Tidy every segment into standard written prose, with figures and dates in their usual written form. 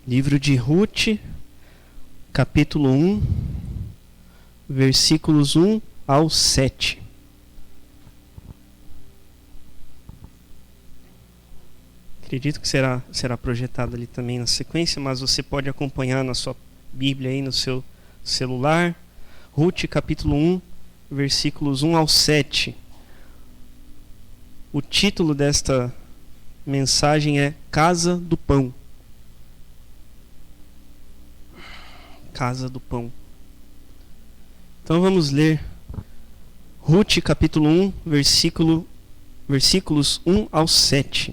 Livro de Ruth, capítulo 1, versículos 1 ao 7. Acredito que será projetado ali também na sequência, mas você pode acompanhar na sua Bíblia aí no seu celular. Ruth, capítulo 1, versículos 1 ao 7. O título desta mensagem é Casa do Pão. Casa do Pão. Então vamos ler Ruth capítulo 1, versículos 1 ao 7.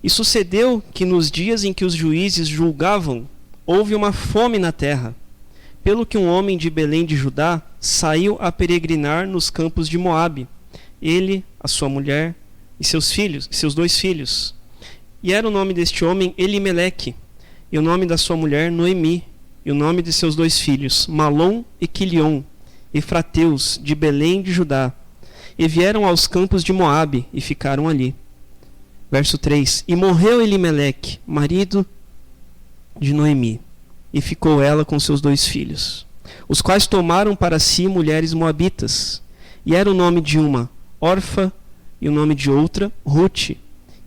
E sucedeu que nos dias em que os juízes julgavam, houve uma fome na terra, pelo que um homem de Belém de Judá saiu a peregrinar nos campos de Moabe, ele, a sua mulher e seus 2 filhos. E era o nome deste homem Elimeleque, e o nome da sua mulher Noemi, e o nome de seus 2 filhos Malom e Quilion, efrateus de Belém de Judá, e vieram aos campos de Moabe e ficaram ali. Verso 3: E morreu Elimeleque, marido de Noemi, e ficou ela com seus 2 filhos, os quais tomaram para si mulheres moabitas, e era o nome de uma Orfa e o nome de outra Ruth,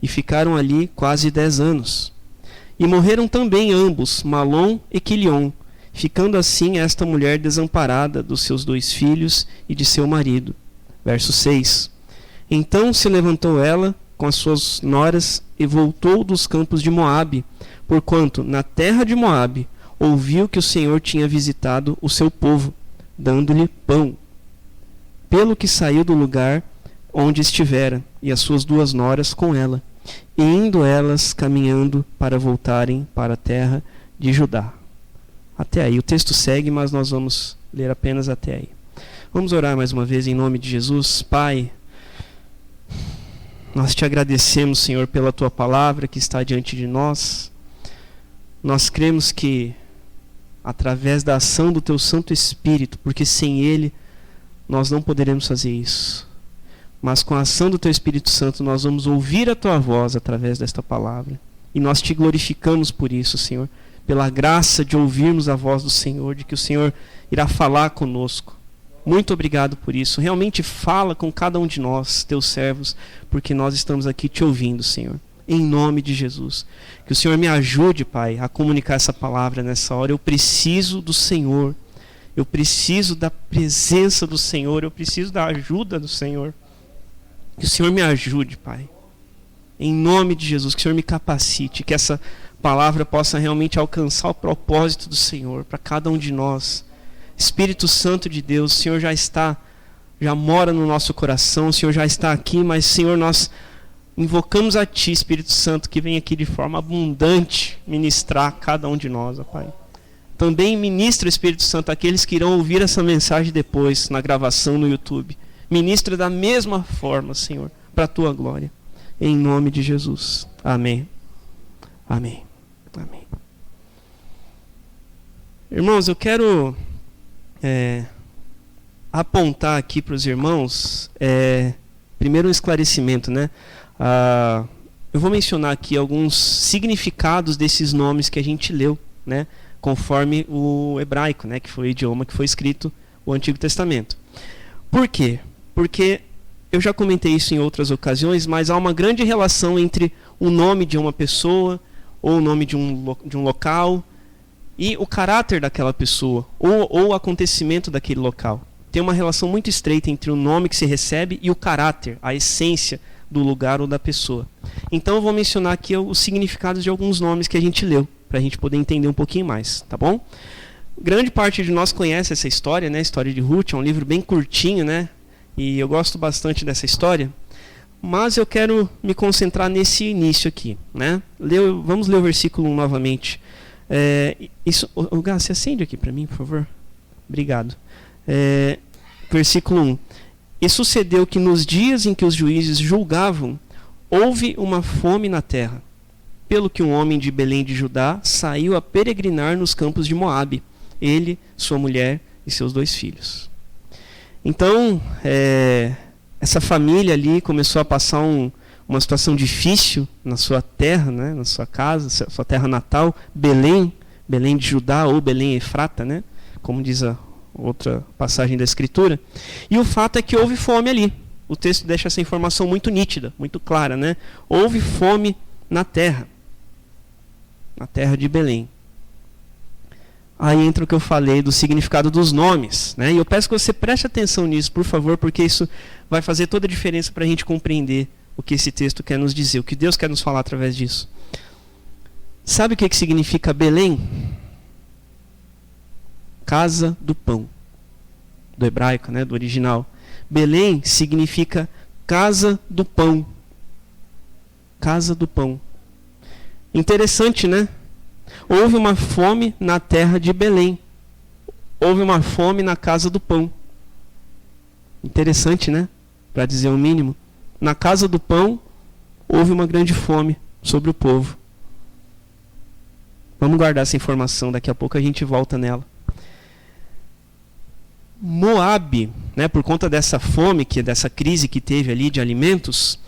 e ficaram ali quase 10 anos. E morreram também ambos, Malom e Quilion, ficando assim esta mulher desamparada dos seus 2 filhos e de seu marido. Verso 6. Então se levantou ela com as suas noras e voltou dos campos de Moabe, porquanto na terra de Moabe ouviu que o Senhor tinha visitado o seu povo, dando-lhe pão. Pelo que saiu do lugar onde estivera, e as suas 2 noras com ela, e indo elas caminhando para voltarem para a terra de Judá. Até aí. O texto segue, mas nós vamos ler apenas até aí. Vamos orar mais uma vez em nome de Jesus. Pai, nós te agradecemos, Senhor, pela tua palavra que está diante de nós. Nós cremos que através da ação do teu Santo Espírito, porque sem ele nós não poderemos fazer isso, mas com a ação do teu Espírito Santo nós vamos ouvir a tua voz através desta palavra. E nós te glorificamos por isso, Senhor, pela graça de ouvirmos a voz do Senhor, de que o Senhor irá falar conosco. Muito obrigado por isso. Realmente fala com cada um de nós, teus servos, porque nós estamos aqui te ouvindo, Senhor. Em nome de Jesus. Que o Senhor me ajude, Pai, a comunicar essa palavra nessa hora. Eu preciso do Senhor. Eu preciso da presença do Senhor. Eu preciso da ajuda do Senhor. Que o Senhor me ajude, Pai. Em nome de Jesus, que o Senhor me capacite, que essa palavra possa realmente alcançar o propósito do Senhor para cada um de nós. Espírito Santo de Deus, o Senhor já mora no nosso coração, o Senhor já está aqui, mas, Senhor, nós invocamos a Ti, Espírito Santo, que vem aqui de forma abundante ministrar a cada um de nós, ó Pai. Também ministra, Espírito Santo, aqueles que irão ouvir essa mensagem depois, na gravação no YouTube. Ministra da mesma forma, Senhor, para a tua glória. Em nome de Jesus. Amém. Amém. Amém. Irmãos, eu quero apontar aqui para os irmãos, primeiro um esclarecimento, né? Eu vou mencionar aqui alguns significados desses nomes que a gente leu, né? Conforme o hebraico, né? Que foi o idioma que foi escrito o Antigo Testamento. Por quê? Porque eu já comentei isso em outras ocasiões, mas há uma grande relação entre o nome de uma pessoa ou o nome de um local e o caráter daquela pessoa ou o acontecimento daquele local. Tem uma relação muito estreita entre o nome que se recebe e o caráter, a essência do lugar ou da pessoa. Então eu vou mencionar aqui os significados de alguns nomes que a gente leu, para a gente poder entender um pouquinho mais, tá bom? Grande parte de nós conhece essa história, né? A história de Ruth, é um livro bem curtinho, né? E eu gosto bastante dessa história, mas eu quero me concentrar nesse início aqui, né? Vamos ler o versículo 1 novamente. Gá, você acende aqui para mim, por favor? Obrigado. Versículo 1. E sucedeu que nos dias em que os juízes julgavam, houve uma fome na terra, pelo que um homem de Belém de Judá saiu a peregrinar nos campos de Moabe, ele, sua mulher e seus 2 filhos. Então, essa família ali começou a passar um uma situação difícil na sua terra, né, na sua casa, sua terra natal, Belém, Belém de Judá ou Belém Efrata, né, como diz a outra passagem da Escritura. E o fato é que houve fome ali. O texto deixa essa informação muito nítida, muito clara, né? Houve fome na terra de Belém. Aí entra o que eu falei do significado dos nomes, né? E eu peço que você preste atenção nisso, por favor, porque isso vai fazer toda a diferença para a gente compreender o que esse texto quer nos dizer, o que Deus quer nos falar através disso. Sabe o que significa Belém? Casa do pão. Do hebraico, né? Do original. Belém significa casa do pão. Casa do pão. Interessante, né? Houve uma fome na terra de Belém. Houve uma fome na casa do pão. Interessante, né? Para dizer o mínimo. Na casa do pão, houve uma grande fome sobre o povo. Vamos guardar essa informação, daqui a pouco a gente volta nela. Moabe, né, por conta dessa fome, dessa crise que teve ali de alimentos,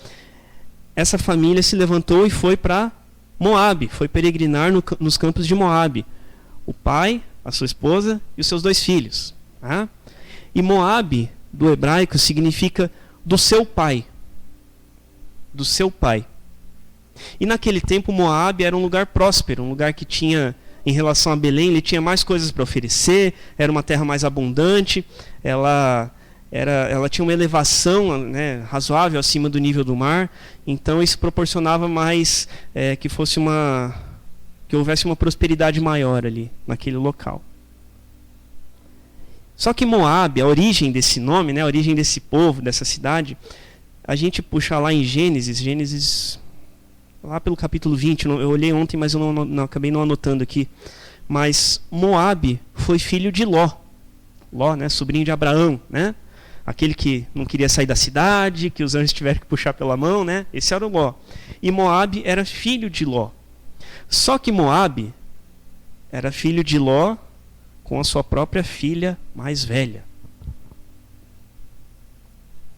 essa família se levantou e foi para Moabe, foi peregrinar nos campos de Moabe. O pai, a sua esposa e os seus 2 filhos. Tá? E Moabe, do hebraico, significa do seu pai. Do seu pai. E naquele tempo Moabe era um lugar próspero, um lugar que tinha, em relação a Belém, ele tinha mais coisas para oferecer, era uma terra mais abundante, ela tinha uma elevação, né, razoável acima do nível do mar, então isso proporcionava mais que houvesse uma prosperidade maior ali naquele local. Só que Moabe, a origem desse nome, né, a origem desse povo, dessa cidade, a gente puxa lá em Gênesis lá pelo capítulo 20, eu olhei ontem, mas eu acabei não anotando aqui, mas Moabe foi filho de Ló, né, sobrinho de Abraão, né? Aquele que não queria sair da cidade, que os anjos tiveram que puxar pela mão, né? Esse era o Ló. E Moabe era filho de Ló. Só que Moabe era filho de Ló com a sua própria filha mais velha.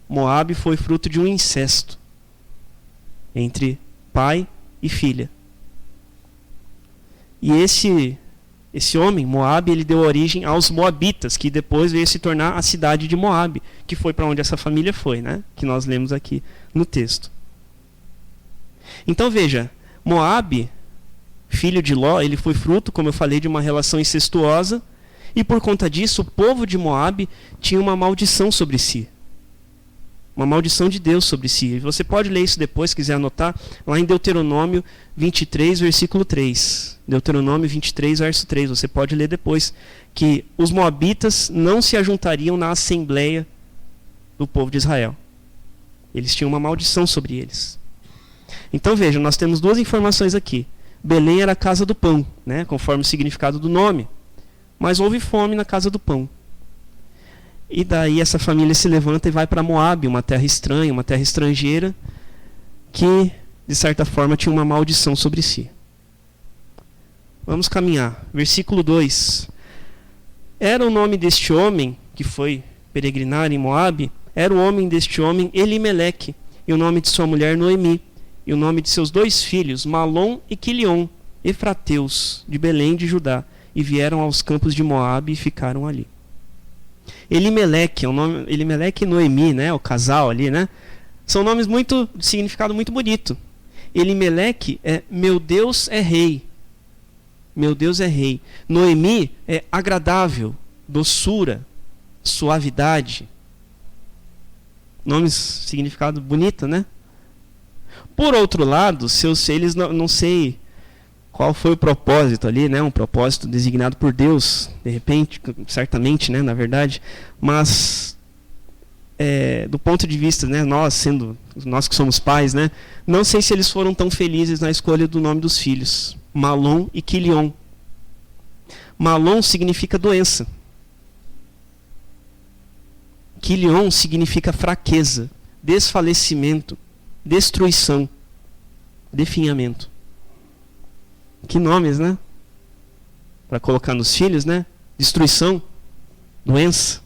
Moabe foi fruto de um incesto entre pai e filha. E esse homem, Moabe, ele deu origem aos Moabitas, que depois veio se tornar a cidade de Moabe, que foi para onde essa família foi, né? Que nós lemos aqui no texto. Então veja, Moabe, filho de Ló, ele foi fruto, como eu falei, de uma relação incestuosa, e por conta disso o povo de Moabe tinha uma maldição sobre si. Uma maldição de Deus sobre si. Você pode ler isso depois, se quiser anotar, lá em Deuteronômio 23, versículo 3. Deuteronômio 23, verso 3. Você pode ler depois que os moabitas não se ajuntariam na assembleia do povo de Israel. Eles tinham uma maldição sobre eles. Então veja, nós temos 2 informações aqui. Belém era a casa do pão, né, conforme o significado do nome. Mas houve fome na casa do pão. E daí essa família se levanta e vai para Moabe, uma terra estranha, uma terra estrangeira, que, de certa forma, tinha uma maldição sobre si. Vamos caminhar. Versículo 2. Era o nome deste homem, que foi peregrinar em Moabe, era o nome deste homem Elimeleque, e o nome de sua mulher Noemi, e o nome de seus 2 filhos, Malom e Quilion, efrateus, de Belém de Judá, e vieram aos campos de Moabe e ficaram ali. Elimeleque, é um nome, Elimeleque e Noemi, né, o casal ali, né? São nomes de significado muito bonito. Elimeleque é meu Deus é rei. Meu Deus é rei. Noemi é agradável, doçura, suavidade. Nomes, significado bonito, né? Por outro lado, eles não sei qual foi o propósito ali, né? Um propósito designado por Deus, de repente, certamente, né? Na verdade, mas do ponto de vista, né? Nós que somos pais, né? Não sei se eles foram tão felizes na escolha do nome dos filhos, Malom e Quilion. Malom significa doença. Quilion significa fraqueza, desfalecimento, destruição, definhamento. Que nomes, né? Para colocar nos filhos, né? Destruição, doença.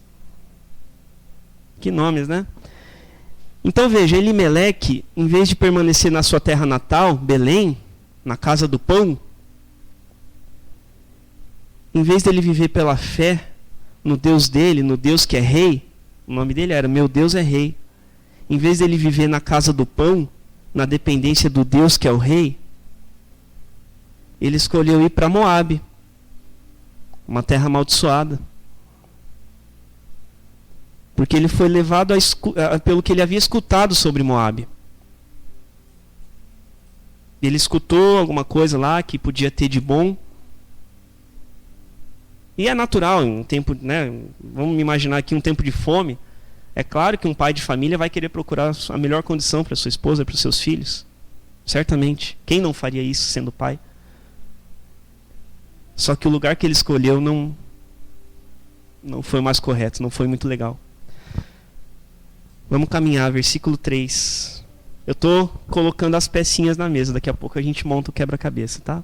Que nomes, né? Então veja, Elimeleque, em vez de permanecer na sua terra natal, Belém, na casa do pão, em vez dele viver pela fé no Deus dele, no Deus que é rei, o nome dele era Meu Deus é Rei, em vez dele viver na casa do pão, na dependência do Deus que é o rei, ele escolheu ir para Moabe, uma terra amaldiçoada. Porque ele foi levado pelo que ele havia escutado sobre Moabe. Ele escutou alguma coisa lá que podia ter de bom. E é natural, em um tempo, né, vamos imaginar aqui um tempo de fome. É claro que um pai de família vai querer procurar a melhor condição para sua esposa, para os seus filhos. Certamente. Quem não faria isso sendo pai? Só que o lugar que ele escolheu não foi o mais correto, não foi muito legal. Vamos caminhar, versículo 3. Eu estou colocando as pecinhas na mesa, daqui a pouco a gente monta o quebra-cabeça, tá?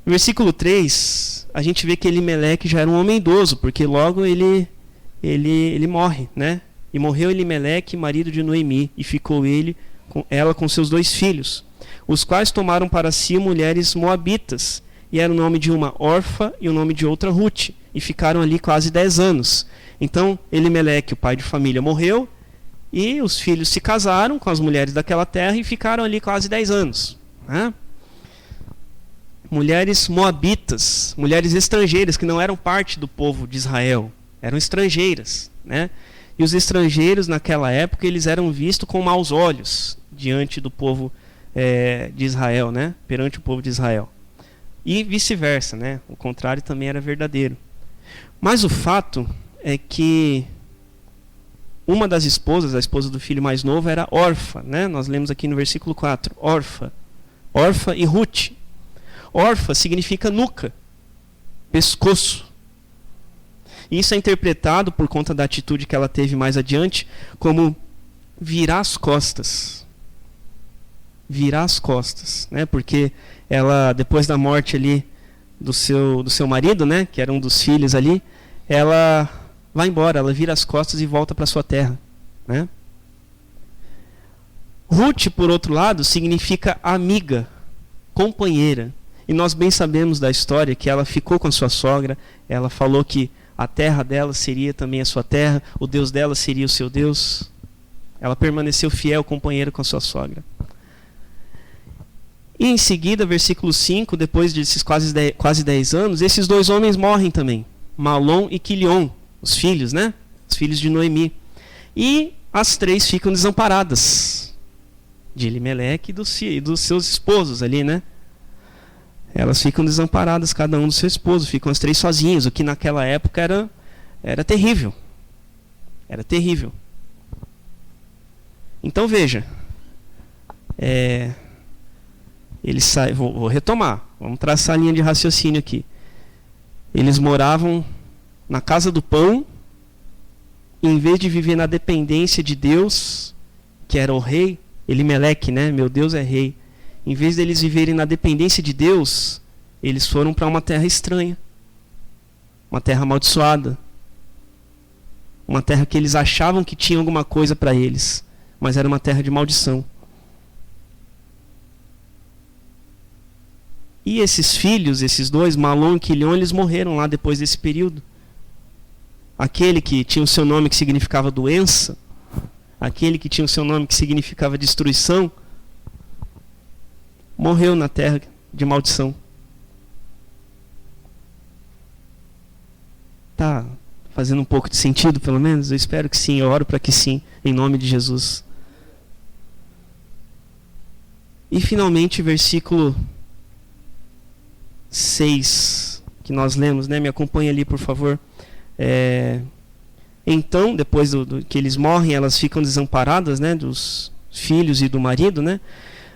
No versículo 3, a gente vê que Elimeleque já era um homem idoso, porque logo ele morre, né? E morreu Elimeleque, marido de Noemi, e ficou ela com seus 2 filhos, os quais tomaram para si mulheres moabitas, e era o nome de uma Orfa e o nome de outra Ruth, e ficaram ali quase 10 anos. Então, Elimeleque, o pai de família, morreu, e os filhos se casaram com as mulheres daquela terra e ficaram ali quase 10 anos. Né? Mulheres moabitas, mulheres estrangeiras, que não eram parte do povo de Israel, eram estrangeiras. Né? E os estrangeiros, naquela época, eles eram vistos com maus olhos diante do povo de Israel, né? Perante o povo de Israel. E vice-versa, né? O contrário também era verdadeiro. Mas o fato é que uma das esposas, a esposa do filho mais novo, era Orfa, né? Nós lemos aqui no versículo 4, Orfa e Ruth. Orfa significa nuca, pescoço. E isso é interpretado, por conta da atitude que ela teve mais adiante, como virar as costas. Virar as costas, né? Porque ela, depois da morte ali do seu marido, né? Que era um dos filhos ali, ela vai embora, ela vira as costas e volta para sua terra, né? Ruth, por outro lado, significa amiga, companheira. E nós bem sabemos da história que ela ficou com a sua sogra, ela falou que a terra dela seria também a sua terra, o Deus dela seria o seu Deus. Ela permaneceu fiel, companheira com a sua sogra. E em seguida, versículo 5, depois desses quase 10 anos, esses 2 homens morrem também. Malom e Quilion, os filhos, né? Os filhos de Noemi. E as 3 ficam desamparadas. De Elimeleque e dos seus esposos ali, né? Elas ficam desamparadas, cada um do seu esposo. Ficam as 3 sozinhas, o que naquela época era terrível. Era terrível. Então veja. Eles saem, vou retomar, vamos traçar a linha de raciocínio aqui. Eles moravam na casa do pão, e em vez de viver na dependência de Deus, que era o rei, Elimeleque, né? Meu Deus é rei. Em vez deles viverem na dependência de Deus, eles foram para uma terra estranha, uma terra amaldiçoada, uma terra que eles achavam que tinha alguma coisa para eles, mas era uma terra de maldição. E esses filhos, esses 2, Malom e Quilion, eles morreram lá depois desse período. Aquele que tinha o seu nome que significava doença, aquele que tinha o seu nome que significava destruição, morreu na terra de maldição. Tá fazendo um pouco de sentido, pelo menos? Eu espero que sim, eu oro para que sim, em nome de Jesus. E finalmente, versículo 6, que nós lemos, né? Me acompanha ali, por favor. Então, depois que eles morrem, elas ficam desamparadas, né? Dos filhos e do marido, né?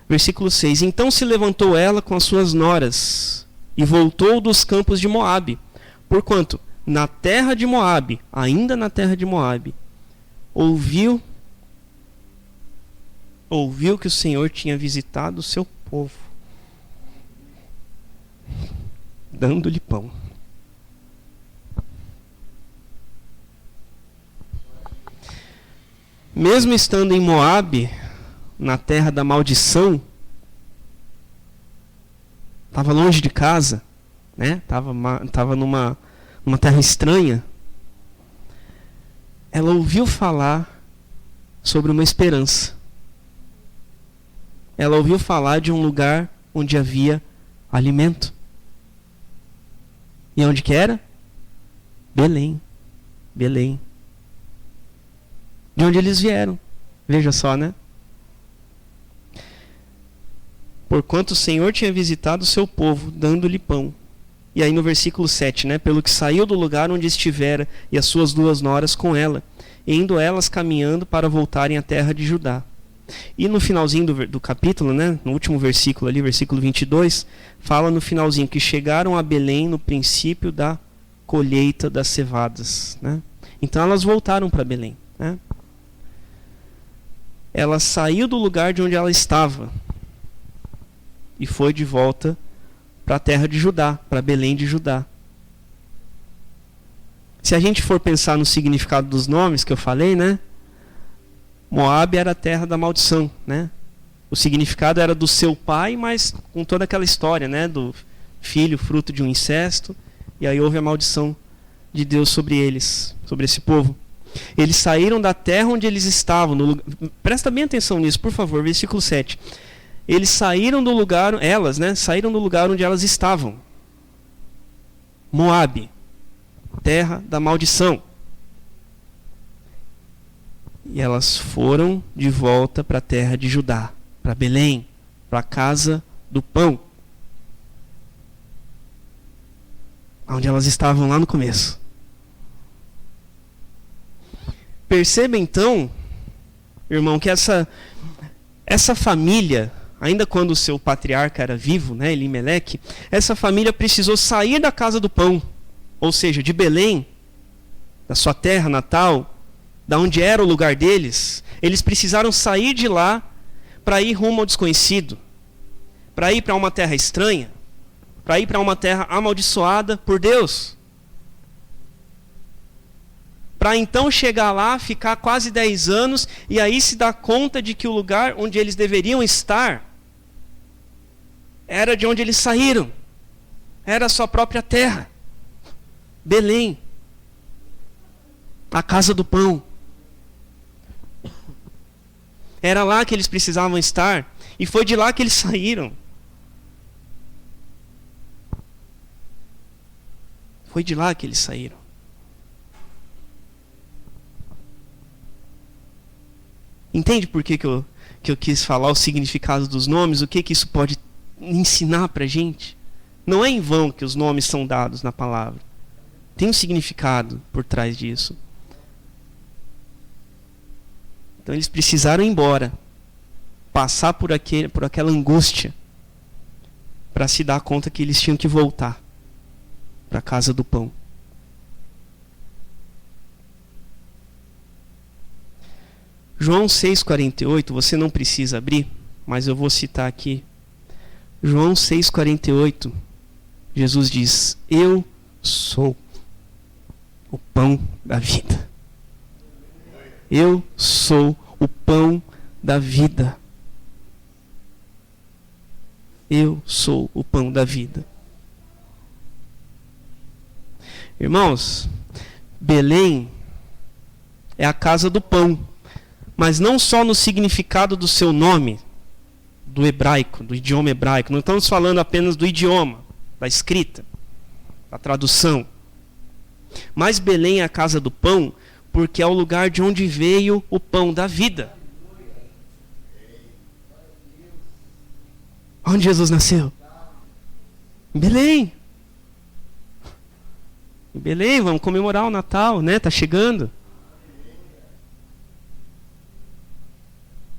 Versículo 6. Então se levantou ela com as suas noras e voltou dos campos de Moabe, porquanto na terra de Moabe, ainda na terra de Moabe, ouviu que o Senhor tinha visitado o seu povo, dando-lhe pão. mesmo estando em Moabe, na terra da maldição, estava longe de casa, né? Tava numa terra estranha. Ela ouviu falar sobre uma esperança. Ela ouviu falar de um lugar onde havia alimento. E onde que era? Belém. Belém. De onde eles vieram. Veja só, né? Porquanto o Senhor tinha visitado o seu povo, dando-lhe pão. E aí no versículo 7, né? Pelo que saiu do lugar onde estivera, e as suas 2 noras com ela, indo elas caminhando para voltarem à terra de Judá. E no finalzinho do capítulo, né? No último versículo ali, versículo 22, fala no finalzinho que chegaram a Belém no princípio da colheita das cevadas, né? Então elas voltaram para Belém, né? Ela saiu do lugar de onde ela estava e foi de volta para a terra de Judá, para Belém de Judá. Se a gente for pensar no significado dos nomes que eu falei, né? Moabe era a terra da maldição, né? O significado era do seu pai, mas com toda aquela história, né? Do filho fruto de um incesto, e aí houve a maldição de Deus sobre eles, sobre esse povo. Eles saíram da terra onde eles estavam. Presta bem atenção nisso, por favor, versículo 7. Eles saíram do lugar, elas, né? Saíram do lugar onde elas estavam. Moabe, terra da maldição. E elas foram de volta para a terra de Judá, para Belém, para a casa do pão. Onde elas estavam lá no começo. Perceba então, irmão, que essa família, ainda quando o seu patriarca era vivo, né, Elimeleque, essa família precisou sair da casa do pão, ou seja, de Belém, da sua terra natal, da onde era o lugar deles. Eles precisaram sair de lá para ir rumo ao desconhecido, para ir para uma terra estranha, para ir para uma terra amaldiçoada por Deus. Para então chegar lá, ficar quase 10 anos e aí se dar conta de que o lugar onde eles deveriam estar era de onde eles saíram. Era a sua própria terra. Belém. A casa do pão. Era lá que eles precisavam estar. E foi de lá que eles saíram. Foi de lá que eles saíram. Entende por que eu quis falar o significado dos nomes? O que isso pode ensinar para a gente? Não é em vão que os nomes são dados na palavra. Tem um significado por trás disso. Então eles precisaram ir embora. Passar por aquela angústia. Para se dar conta que eles tinham que voltar para a casa do pão. João 6,48, você não precisa abrir, mas eu vou citar aqui. João 6,48, Jesus diz: eu sou o pão da vida. Eu sou o pão da vida. Eu sou o pão da vida. Irmãos, Belém é a casa do pão. Mas não só no significado do seu nome, do hebraico, do idioma hebraico. Não estamos falando apenas do idioma, da escrita, da tradução. Mas Belém é a casa do pão, porque é o lugar de onde veio o pão da vida. Onde Jesus nasceu? Em Belém. Em Belém, vamos comemorar o Natal, né? Está chegando.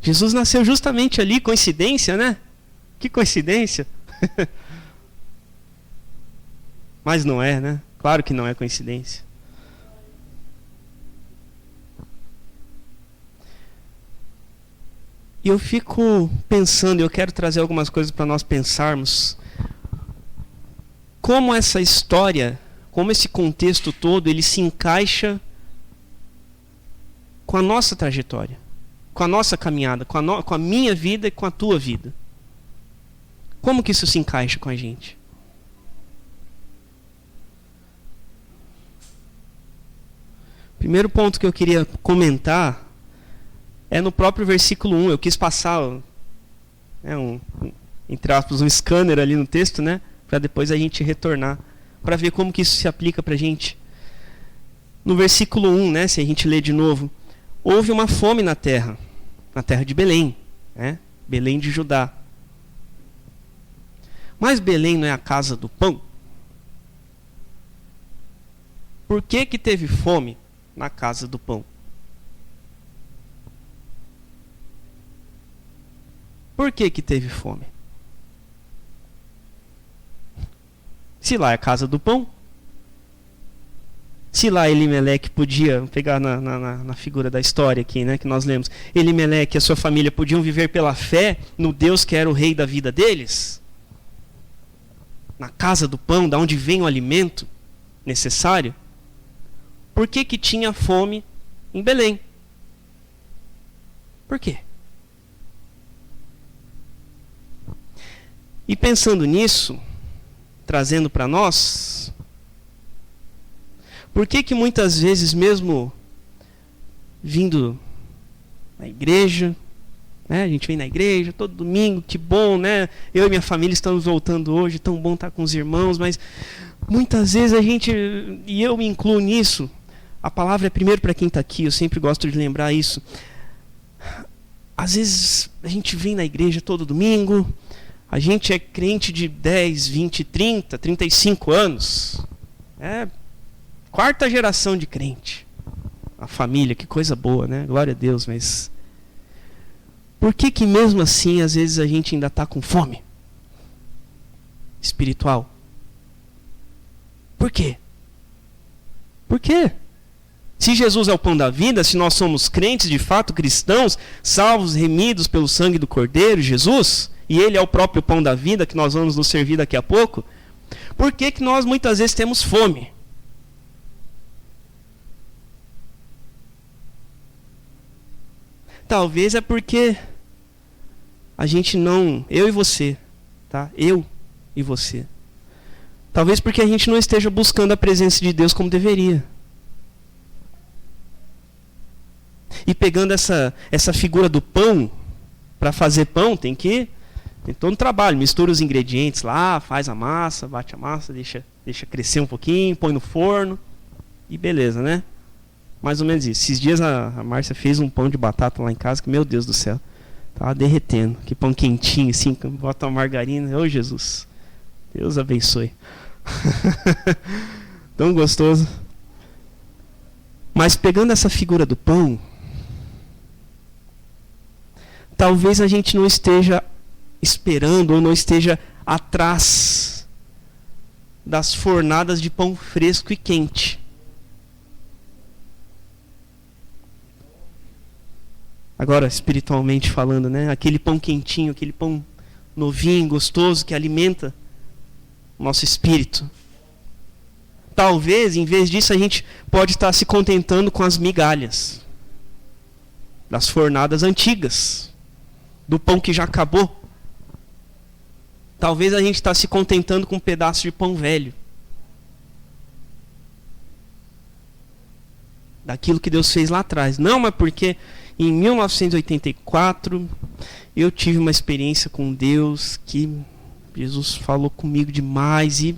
Jesus nasceu justamente ali, coincidência, né? Que coincidência. Mas não é, né? Claro que não é coincidência. E eu fico pensando, eu quero trazer algumas coisas para nós pensarmos. Como essa história, como esse contexto todo, ele se encaixa com a nossa trajetória. com a nossa caminhada, com a minha vida e com a tua vida? Como que isso se encaixa com a gente? Primeiro ponto que eu queria comentar é no próprio versículo 1. Eu quis passar entre aspas, um scanner ali no texto, né? Para depois a gente retornar, para ver como que isso se aplica para a gente. No versículo 1, né, se a gente ler de novo, houve uma fome na terra de Belém, né? Belém de Judá. Mas Belém não é a casa do pão? Por que que teve fome na casa do pão? Por que que teve fome? Se lá é a casa do pão, se lá Elimeleque podia, pegar na figura da história aqui, né, que nós lemos, Elimeleque e a sua família podiam viver pela fé no Deus que era o rei da vida deles, na casa do pão, da onde vem o alimento necessário, por que que tinha fome em Belém? Por quê? E pensando nisso, trazendo para nós, por que que muitas vezes, mesmo vindo na igreja, né, a gente vem na igreja todo domingo, que bom, né? Eu e minha família estamos voltando hoje, tão bom estar com os irmãos, mas muitas vezes a gente, e eu me incluo nisso, a palavra é primeiro para quem está aqui, eu sempre gosto de lembrar isso. Às vezes a gente vem na igreja todo domingo, a gente é crente de 10, 20, 30, 35 anos. É quarta geração de crente. A família, que coisa boa, né? Glória a Deus, mas por que que mesmo assim, às vezes a gente ainda está com fome espiritual? Por quê? Por quê? Se Jesus é o pão da vida, se nós somos crentes, de fato cristãos, salvos, remidos pelo sangue do Cordeiro, Jesus, e Ele é o próprio pão da vida, que nós vamos nos servir daqui a pouco, por que que nós muitas vezes temos fome? Talvez é porque a gente não, eu e você, tá? Eu e você. Talvez porque a gente não esteja buscando a presença de Deus como deveria. E pegando essa figura do pão, para fazer pão tem todo um trabalho, mistura os ingredientes lá, faz a massa, bate a massa, deixa crescer um pouquinho, põe no forno e beleza, né? Mais ou menos isso. Esses dias a Márcia fez um pão de batata lá em casa, que meu Deus do céu, tava derretendo. Que pão quentinho assim, bota uma margarina, ô Jesus, Deus abençoe. Tão gostoso. Mas pegando essa figura do pão, talvez a gente não esteja esperando ou não esteja atrás das fornadas de pão fresco e quente. Agora, espiritualmente falando, né? Aquele pão quentinho, aquele pão novinho, gostoso, que alimenta o nosso espírito. Talvez, em vez disso, a gente pode estar se contentando com as migalhas das fornadas antigas, do pão que já acabou. Talvez a gente está se contentando com um pedaço de pão velho, daquilo que Deus fez lá atrás. Não, mas porque em 1984 eu tive uma experiência com Deus que Jesus falou comigo demais e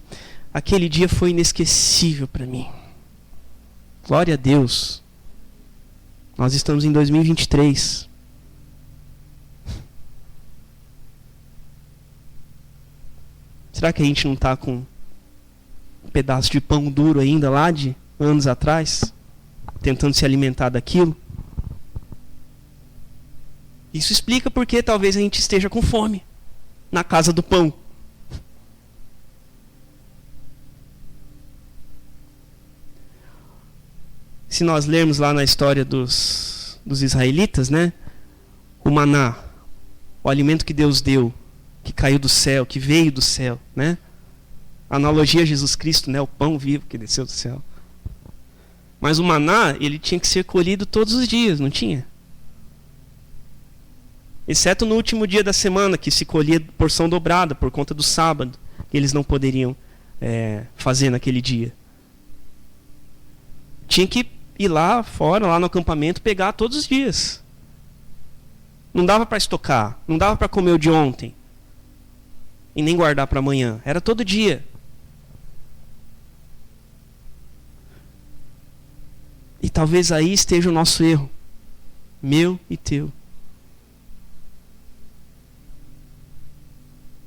aquele dia foi inesquecível para mim. Glória a Deus. Nós estamos em 2023. Será que a gente não está com um pedaço de pão duro ainda lá de anos atrás, tentando se alimentar daquilo? Isso explica porque talvez a gente esteja com fome na casa do pão. Se nós lermos lá na história dos israelitas, né? O maná, o alimento que Deus deu, que caiu do céu, que veio do céu, né? A analogia a Jesus Cristo, né? O pão vivo que desceu do céu. Mas o maná, ele tinha que ser colhido todos os dias, não tinha? exceto no último dia da semana, que se colhia porção dobrada por conta do sábado, que eles não poderiam fazer naquele dia. Tinha que ir lá fora, lá no acampamento, pegar todos os dias. Não dava para estocar, não dava para comer o de ontem e nem guardar para amanhã. Era todo dia. E talvez aí esteja o nosso erro, meu e teu.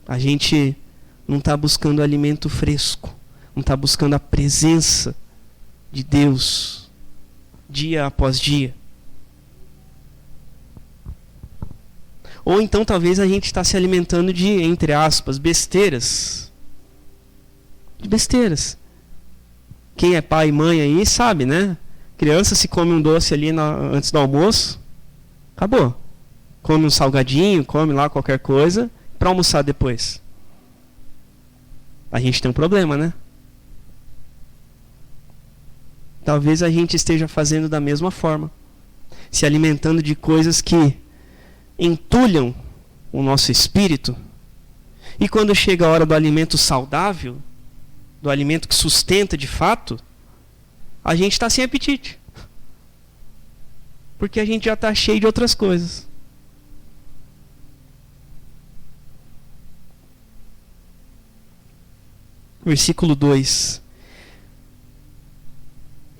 A gente não está buscando alimento fresco, não está buscando a presença de Deus dia após dia. Ou então talvez a gente está se alimentando de, entre aspas, besteiras. De besteiras. Quem é pai e mãe aí sabe, né? Criança se come um doce ali antes do almoço, acabou. Come um salgadinho, come lá qualquer coisa, para almoçar depois. A gente tem um problema, né? Talvez a gente esteja fazendo da mesma forma. Se alimentando de coisas que entulham o nosso espírito. E quando chega a hora do alimento saudável, do alimento que sustenta de fato, a gente está sem apetite. Porque a gente já está cheio de outras coisas. Versículo 2.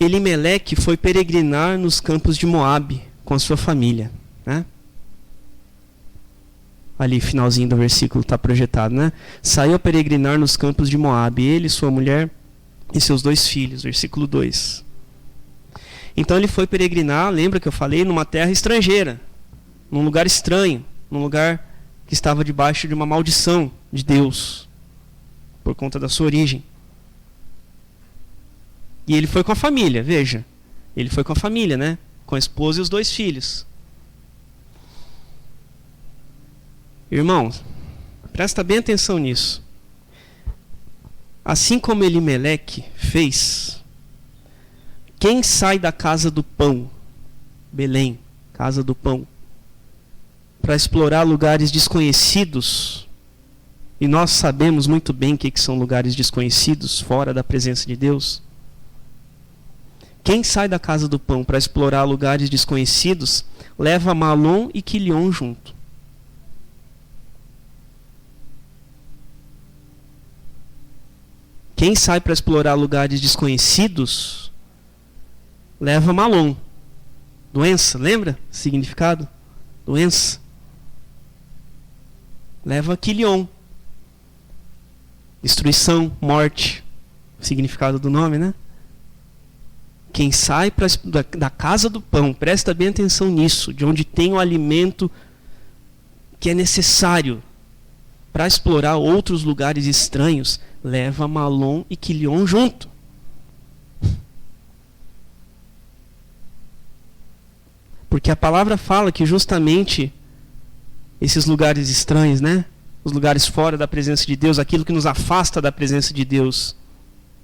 Elimeleque foi peregrinar nos campos de Moabe com a sua família, né? Ali, finalzinho do versículo está projetado, né? Saiu a peregrinar nos campos de Moabe, ele, sua mulher e seus 2 filhos. Versículo 2. Então ele foi peregrinar, lembra que eu falei, numa terra estrangeira, num lugar estranho, num lugar que estava debaixo de uma maldição de Deus, por conta da sua origem. E ele foi com a família, veja. Ele foi com a família, né? Com a esposa e os 2 filhos. Irmãos, presta bem atenção nisso. Assim como Elimeleque fez, quem sai da casa do pão, Belém, casa do pão, para explorar lugares desconhecidos, e nós sabemos muito bem o que são lugares desconhecidos, fora da presença de Deus. Quem sai da casa do pão para explorar lugares desconhecidos, leva Malom e Quilion junto. Quem sai para explorar lugares desconhecidos, leva Malom. Doença, lembra? Significado? Doença. Leva Quilion. Destruição, morte. Significado do nome, né? Quem sai da casa do pão, presta bem atenção nisso, de onde tem o alimento que é necessário para explorar outros lugares estranhos, leva Malom e Quilion junto. Porque a palavra fala que justamente esses lugares estranhos, né? Os lugares fora da presença de Deus, aquilo que nos afasta da presença de Deus,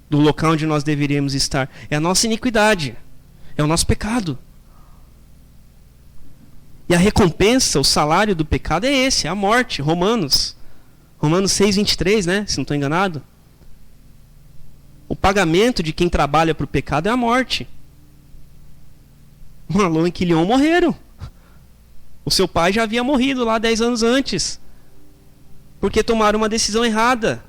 do local onde nós deveríamos estar, é a nossa iniquidade, é o nosso pecado. E a recompensa, o salário do pecado é esse, é a morte. Romanos 6:23, né? Se não estou enganado. O pagamento de quem trabalha para o pecado é a morte. Malom e Quilion morreram. O seu pai já havia morrido lá 10 anos antes, porque tomaram uma decisão errada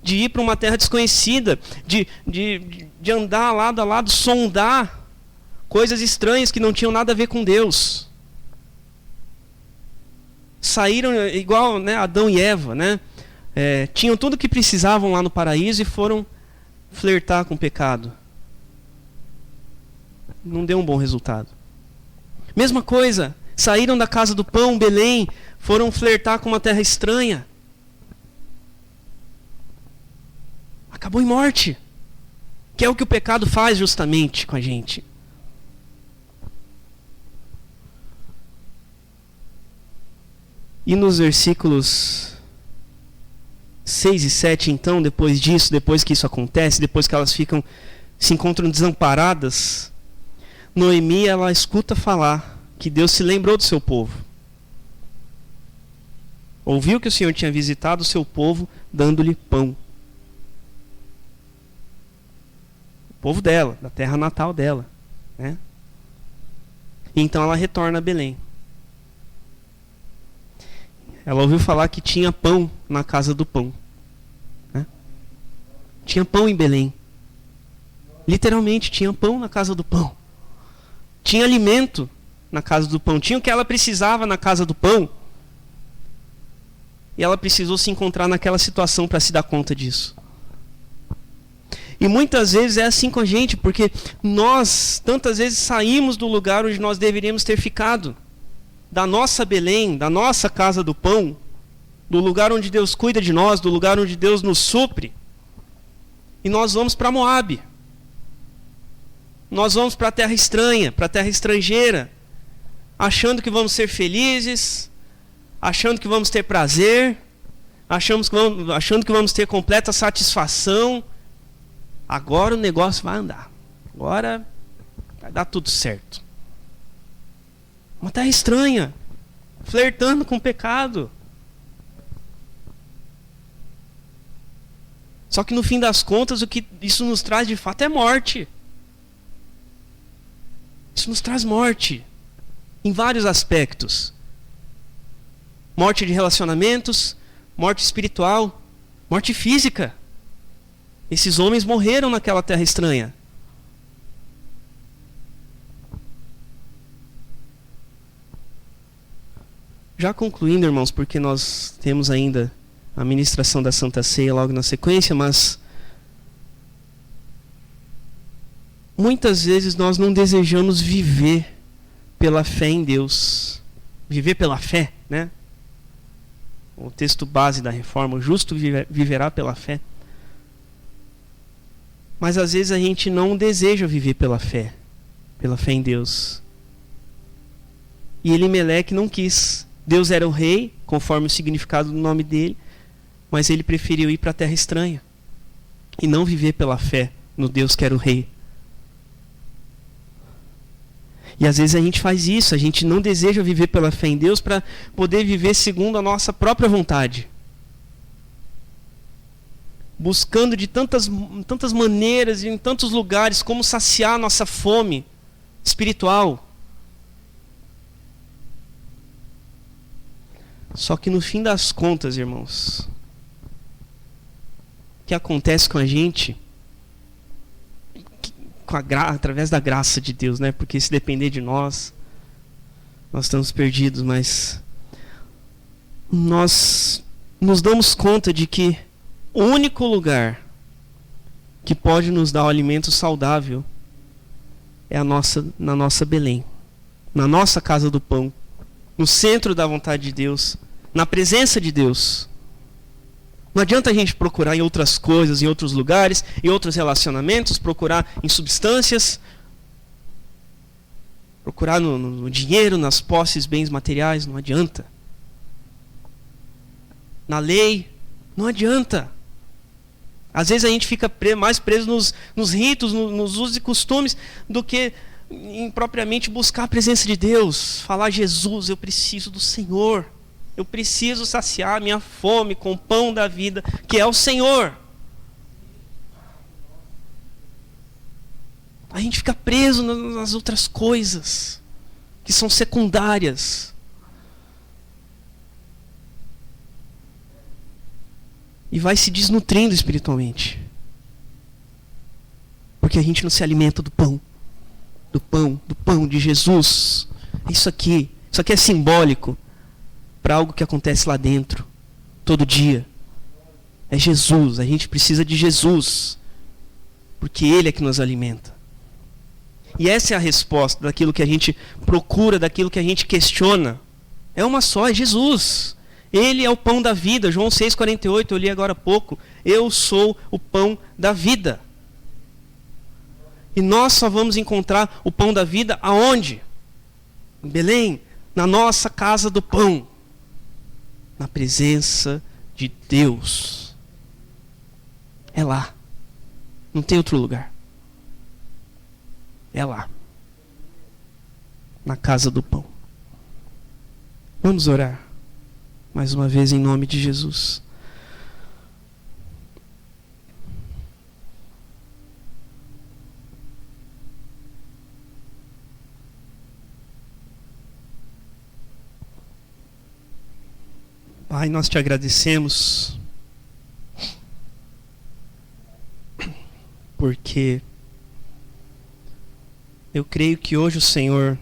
de ir para uma terra desconhecida, de andar lado a lado, sondar coisas estranhas que não tinham nada a ver com Deus. Saíram igual, né, Adão e Eva, né? Tinham tudo o que precisavam lá no paraíso e foram flertar com o pecado. Não deu um bom resultado. Mesma coisa, saíram da casa do pão, Belém, foram flertar com uma terra estranha. Acabou em morte. Que é o que o pecado faz justamente com a gente. E nos versículos 6 e 7, então, depois disso, depois que isso acontece, depois que elas se encontram desamparadas, Noemi, ela escuta falar que Deus se lembrou do seu povo. Ouviu que o Senhor tinha visitado o seu povo, dando-lhe pão. O povo dela, da terra natal dela, né? E então ela retorna a Belém. Ela ouviu falar que tinha pão na casa do pão, né? Tinha pão em Belém. Literalmente, tinha pão na casa do pão. Tinha alimento na casa do pão. Tinha o que ela precisava na casa do pão. E ela precisou se encontrar naquela situação para se dar conta disso. E muitas vezes é assim com a gente, porque nós, tantas vezes, saímos do lugar onde nós deveríamos ter ficado. Da nossa Belém, da nossa casa do pão, do lugar onde Deus cuida de nós, do lugar onde Deus nos supre. E nós vamos para Moabe. Nós vamos para a terra estranha, para a terra estrangeira, achando que vamos ser felizes, achando que vamos ter prazer, achando que vamos ter completa satisfação. Agora o negócio vai andar. Agora vai dar tudo certo. Uma terra estranha, flertando com o pecado. Só que no fim das contas, o que isso nos traz de fato é morte. Isso nos traz morte, em vários aspectos. Morte de relacionamentos, morte espiritual, morte física. Esses homens morreram naquela terra estranha. Já concluindo, irmãos, porque nós temos ainda a ministração da Santa Ceia logo na sequência, mas muitas vezes nós não desejamos viver pela fé em Deus. Viver pela fé, né? O texto base da reforma, o justo viverá pela fé. Mas às vezes a gente não deseja viver pela fé em Deus. E Elimeleque não quis. Deus era o rei, conforme o significado do nome dele, mas ele preferiu ir para a terra estranha e não viver pela fé no Deus que era o rei. E às vezes a gente faz isso, a gente não deseja viver pela fé em Deus para poder viver segundo a nossa própria vontade. Buscando de tantas maneiras e em tantos lugares como saciar a nossa fome espiritual. Só que no fim das contas, irmãos, o que acontece com a gente, através da graça de Deus, né? Porque se depender de nós estamos perdidos, mas nós nos damos conta de que o único lugar que pode nos dar o alimento saudável é na nossa Belém, na nossa casa do pão, no centro da vontade de Deus, na presença de Deus. Não adianta a gente procurar em outras coisas, em outros lugares, em outros relacionamentos, procurar em substâncias, procurar no dinheiro, nas posses, bens materiais, não adianta. Na lei, não adianta. Às vezes a gente fica mais preso nos ritos, nos usos e costumes, do que em propriamente buscar a presença de Deus. Falar: Jesus, eu preciso do Senhor. Eu preciso saciar minha fome com o pão da vida, que é o Senhor. A gente fica preso nas outras coisas, que são secundárias. E vai se desnutrindo espiritualmente. Porque a gente não se alimenta do pão de Jesus. Isso aqui é simbólico para algo que acontece lá dentro, todo dia. É Jesus, a gente precisa de Jesus, porque Ele é que nos alimenta. E essa é a resposta daquilo que a gente procura, daquilo que a gente questiona. É uma só, é Jesus. Ele é o pão da vida. João 6,48, eu li agora há pouco. Eu sou o pão da vida. E nós só vamos encontrar o pão da vida aonde? Em Belém, na nossa casa do pão. Na presença de Deus. É lá. Não tem outro lugar. É lá. Na casa do pão. Vamos orar. mais uma vez em nome de Jesus. Pai, nós te agradecemos porque eu creio que hoje o Senhor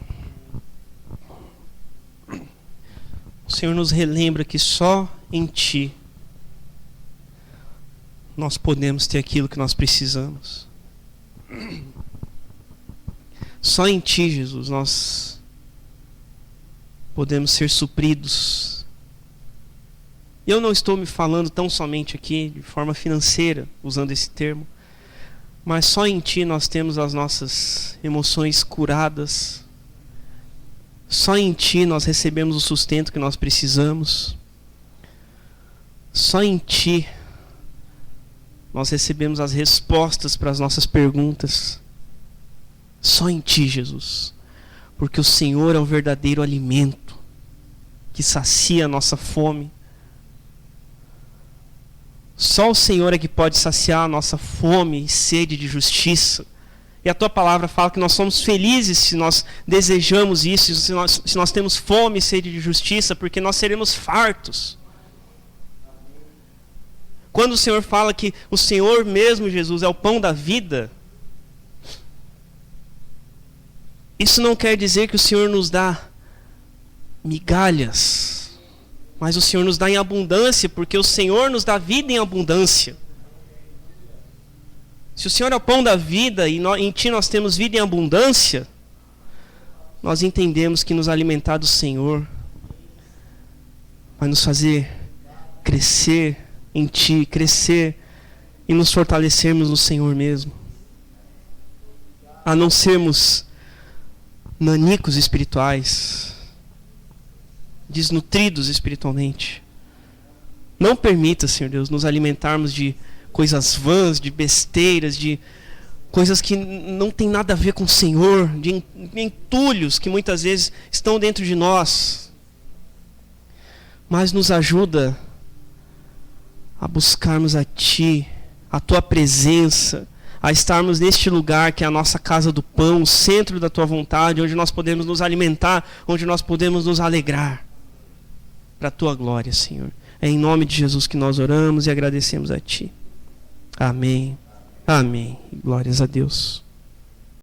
nos relembra que só em Ti nós podemos ter aquilo que nós precisamos. Só em Ti, Jesus, nós podemos ser supridos. Eu não estou me falando tão somente aqui de forma financeira, usando esse termo, mas só em Ti nós temos as nossas emoções curadas. Só em Ti nós recebemos o sustento que nós precisamos. Só em Ti nós recebemos as respostas para as nossas perguntas. Só em Ti, Jesus. Porque o Senhor é o verdadeiro alimento que sacia a nossa fome. Só o Senhor é que pode saciar a nossa fome e sede de justiça. E a Tua palavra fala que nós somos felizes se nós desejamos isso, se nós temos fome e sede de justiça, porque nós seremos fartos. Quando o Senhor fala que o Senhor mesmo, Jesus, é o pão da vida, isso não quer dizer que o Senhor nos dá migalhas, mas o Senhor nos dá em abundância, porque o Senhor nos dá vida em abundância. Se o Senhor é o pão da vida e em Ti nós temos vida em abundância, nós entendemos que nos alimentar do Senhor vai nos fazer crescer em Ti, crescer e nos fortalecermos no Senhor mesmo. A não sermos nanicos espirituais, desnutridos espiritualmente. Não permita, Senhor Deus, nos alimentarmos de coisas vãs, de besteiras, de coisas que não tem nada a ver com o Senhor, de entulhos que muitas vezes estão dentro de nós. Mas nos ajuda a buscarmos a Ti, a Tua presença, a estarmos neste lugar que é a nossa casa do pão, o centro da Tua vontade, onde nós podemos nos alimentar, onde nós podemos nos alegrar, para a Tua glória, Senhor. É em nome de Jesus que nós oramos e agradecemos a Ti. Amém. Amém. Glórias a Deus.